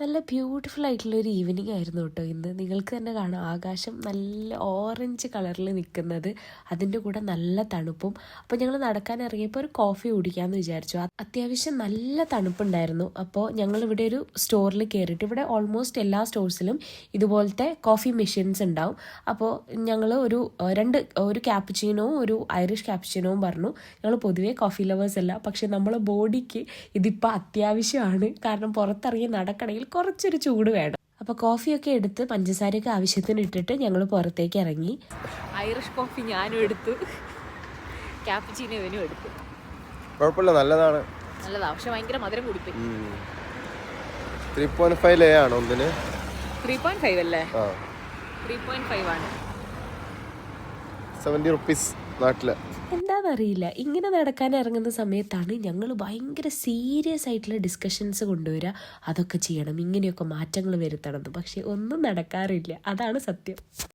നല്ല ബ്യൂട്ടിഫുൾ ആയിട്ടുള്ളൊരു ഈവനിങ് ആയിരുന്നു കേട്ടോ ഇന്ന്. നിങ്ങൾക്ക് തന്നെ കാണാം ആകാശം നല്ല ഓറഞ്ച് കളറിൽ നിൽക്കുന്നത്, അതിൻ്റെ കൂടെ നല്ല തണുപ്പും. അപ്പോൾ ഞങ്ങൾ നടക്കാൻ ഇറങ്ങിയപ്പോൾ ഒരു കോഫി കുടിക്കാമെന്ന് വിചാരിച്ചു. അത്യാവശ്യം നല്ല തണുപ്പുണ്ടായിരുന്നു. അപ്പോൾ ഞങ്ങളിവിടെ ഒരു സ്റ്റോറിൽ കയറിയിട്ട്, ഇവിടെ ഓൾമോസ്റ്റ് എല്ലാ സ്റ്റോഴ്സിലും ഇതുപോലത്തെ കോഫി മെഷീൻസ് ഉണ്ടാവും. അപ്പോൾ ഞങ്ങൾ ഒരു ക്യാപ്പുച്ചീനോവും ഒരു ഐറിഷ് ക്യാപ്പുച്ചീനോവും പറഞ്ഞു. ഞങ്ങൾ പൊതുവേ കോഫി ലവേഴ്സ് അല്ല, പക്ഷെ നമ്മളെ ബോഡിക്ക് ഇതിപ്പോൾ അത്യാവശ്യമാണ്. കാരണം പുറത്തിറങ്ങി നടക്കണമെങ്കിൽ കുറച്ചൊരു ചൂട് വേണം. അപ്പോൾ കോഫിയൊക്കെ എടുത്ത് പഞ്ചസാരയൊക്കെ ആവശ്യത്തിന് ഇട്ടിട്ട് ഞങ്ങൾ പുറത്തേക്ക് ഇറങ്ങി. ഐറിഷ് കോഫി ഞാനും എടുത്തു, ക്യാപ്പുച്ചീനോ ഇവനും എടുത്തു. കുഴപ്പമില്ല, നല്ലതാണ്. നല്ലതാ, പക്ഷെ ഭയങ്കര മധുരം കൂടിപ്പോയി. 3.5 ആണ് ഒന്നിന്. 3.5 അല്ലേ? 3.5 ആണ്. 70 റുപ്പീസ് നാട്ടില്. എന്താണെന്നറിയില്ല, ഇങ്ങനെ നടക്കാൻ ഇറങ്ങുന്ന സമയത്താണ് ഞങ്ങൾ ഭയങ്കര സീരിയസ് ആയിട്ടുള്ള ഡിസ്കഷൻസ് കൊണ്ടുവരിക. അതൊക്കെ ചെയ്യണം, ഇങ്ങനെയൊക്കെ മാറ്റങ്ങൾ വരുത്തണം. പക്ഷെ ഒന്നും നടക്കാറില്ല, അതാണ് സത്യം.